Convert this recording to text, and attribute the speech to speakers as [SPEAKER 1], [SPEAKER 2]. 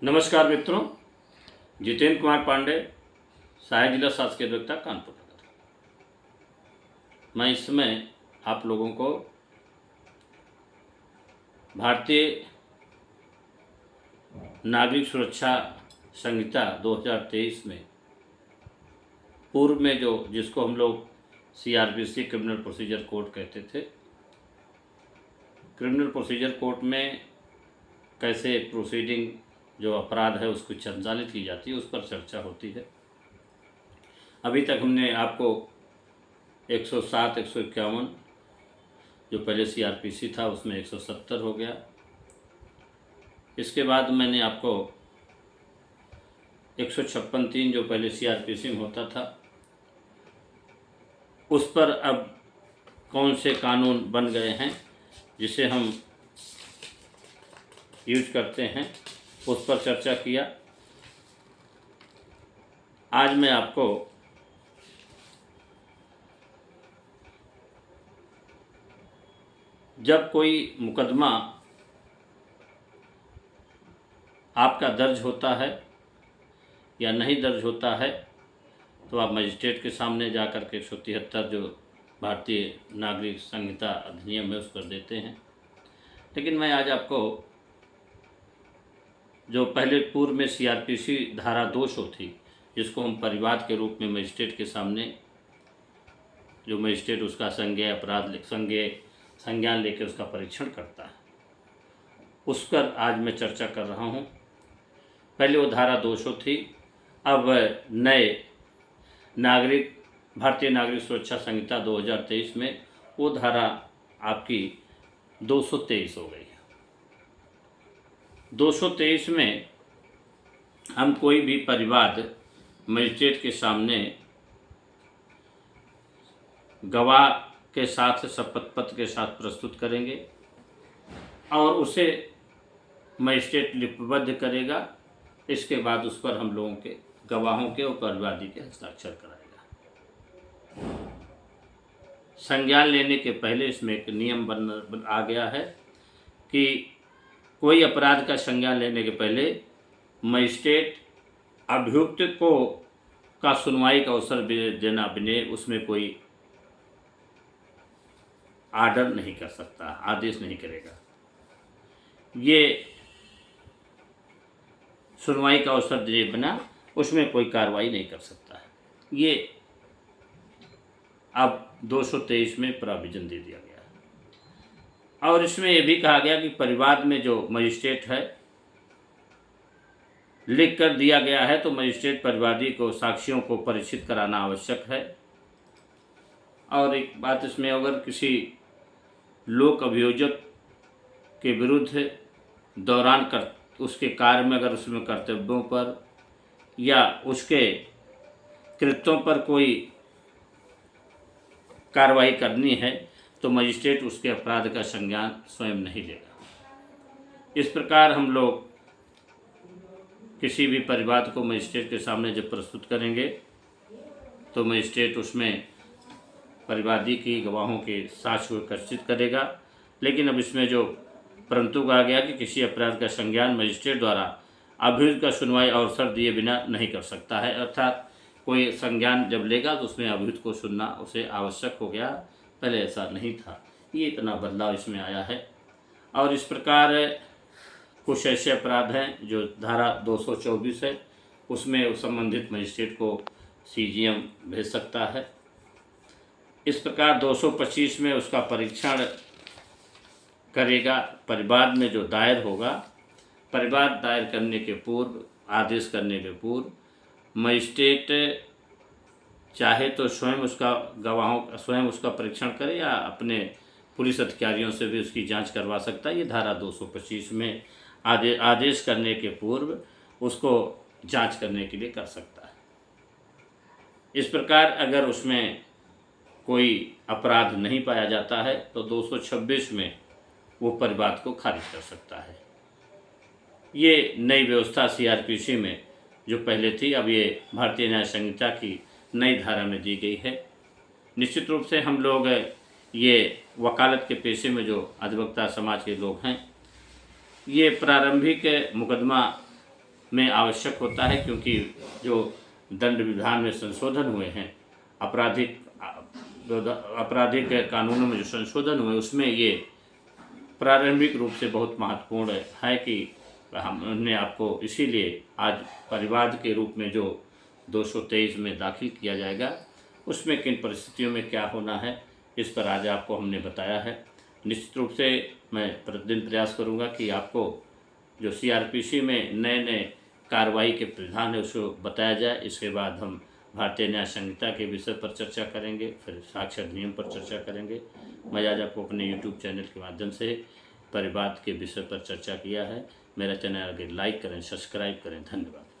[SPEAKER 1] नमस्कार मित्रों, जितेंद्र कुमार पांडे, सहायक जिला शासकीय अधिवक्ता कानपुर नगर। मैं इस समय आप लोगों को भारतीय नागरिक सुरक्षा संहिता 2023 में पूर्व में जिसको हम लोग CRPC क्रिमिनल प्रोसीजर कोड कहते थे, क्रिमिनल प्रोसीजर कोड में कैसे प्रोसीडिंग जो अपराध है उसको संचालित की जाती है, उस पर चर्चा होती है। अभी तक हमने आपको 107, 151 जो पहले CRPC था उसमें 170 हो गया। इसके बाद मैंने आपको 156(3) जो पहले CRPC में होता था उस पर अब कौन से कानून बन गए हैं जिसे हम यूज करते हैं, उस पर चर्चा किया। आज मैं आपको जब कोई मुकदमा आपका दर्ज होता है या नहीं दर्ज होता है तो आप मजिस्ट्रेट के सामने जाकर के 173 जो भारतीय नागरिक संहिता अधिनियम है उस पर देते हैं। लेकिन मैं आज आपको जो पहले पूर्व में CRPC धारा 200 थी, जिसको हम परिवाद के रूप में मजिस्ट्रेट के सामने जो मजिस्ट्रेट उसका संज्ञान लेकर उसका परीक्षण करता है, उस पर आज मैं चर्चा कर रहा हूँ। पहले वो धारा 200 थी, अब नए भारतीय नागरिक सुरक्षा संहिता 2023 में वो धारा आपकी 223 हो गई। 223 में हम कोई भी परिवाद मजिस्ट्रेट के सामने गवाह के साथ शपथ पत्र के साथ प्रस्तुत करेंगे और उसे मजिस्ट्रेट लिपिबद्ध करेगा। इसके बाद उस पर हम लोगों के गवाहों के और परिवादी के हस्ताक्षर कराएगा। संज्ञान लेने के पहले इसमें एक नियम आ गया है कि कोई अपराध का संज्ञान लेने के पहले मजिस्ट्रेट अभियुक्त का सुनवाई का अवसर देना बिना उसमें कोई आर्डर नहीं कर सकता, आदेश नहीं करेगा। ये सुनवाई का अवसर दिए बिना उसमें कोई कार्रवाई नहीं कर सकता है। ये अब 223 में प्रोविजन दे दिया गया है। और इसमें यह भी कहा गया कि परिवाद में जो मजिस्ट्रेट है लिख कर दिया गया है तो मजिस्ट्रेट परिवादी को साक्षियों को परिचित कराना आवश्यक है। और एक बात इसमें, अगर किसी लोक अभियोजक के विरुद्ध दौरान उसके कार्य में अगर उसमें कर्तव्यों पर या उसके कृत्यों पर कोई कार्रवाई करनी है तो मजिस्ट्रेट उसके अपराध का संज्ञान स्वयं नहीं लेगा। इस प्रकार हम लोग किसी भी परिवाद को मजिस्ट्रेट के सामने जब प्रस्तुत करेंगे तो मजिस्ट्रेट उसमें परिवादी की गवाहों के साक्ष्य को एकत्रित करेगा। लेकिन अब इसमें जो परंतु कहा गया कि किसी अपराध का संज्ञान मजिस्ट्रेट द्वारा अभियुक्त का सुनवाई अवसर दिए बिना नहीं कर सकता है। अर्थात कोई संज्ञान जब लेगा तो उसमें अभियुक्त को सुनना उसे आवश्यक हो गया, पहले ऐसा नहीं था। ये इतना बदलाव इसमें आया है। और इस प्रकार कुछ ऐसे अपराध हैं जो धारा 224 है, उसमें संबंधित मजिस्ट्रेट को CGM भेज सकता है। इस प्रकार 225 में उसका परीक्षण करेगा। परिवाद में जो दायर होगा, परिवाद दायर करने के पूर्व, आदेश करने के पूर्व मजिस्ट्रेट चाहे तो स्वयं उसका परीक्षण करे या अपने पुलिस अधिकारियों से भी उसकी जांच करवा सकता है। ये धारा 225 में आदेश करने के पूर्व उसको जांच करने के लिए कर सकता है। इस प्रकार अगर उसमें कोई अपराध नहीं पाया जाता है तो 226 में वो परिवाद को खारिज कर सकता है। ये नई व्यवस्था CRPC में जो पहले थी, अब ये भारतीय न्याय संहिता की नई धारा में दी गई है। निश्चित रूप से हम लोग ये वकालत के पेशे में जो अधिवक्ता समाज के लोग हैं, ये प्रारंभिक मुकदमा में आवश्यक होता है, क्योंकि जो दंड विधान में संशोधन हुए हैं, आपराधिक कानूनों में जो संशोधन हुए उसमें ये प्रारंभिक रूप से बहुत महत्वपूर्ण है कि हमने आपको इसीलिए आज परिवाद के रूप में जो 223 में दाखिल किया जाएगा उसमें किन परिस्थितियों में क्या होना है, इस पर आज आपको हमने बताया है। निश्चित रूप से मैं प्रतिदिन प्रयास करूंगा कि आपको जो सीआरपीसी में नए नए कार्रवाई के प्रावधान है उसको बताया जाए। इसके बाद हम भारतीय न्याय संहिता के विषय पर चर्चा करेंगे, फिर साक्ष्य अधिनियम पर चर्चा करेंगे। मैं आज आपको अपने यूट्यूब चैनल के माध्यम से परिवाद के विषय पर चर्चा किया है। मेरा चैनल आगे लाइक करें, सब्सक्राइब करें। धन्यवाद।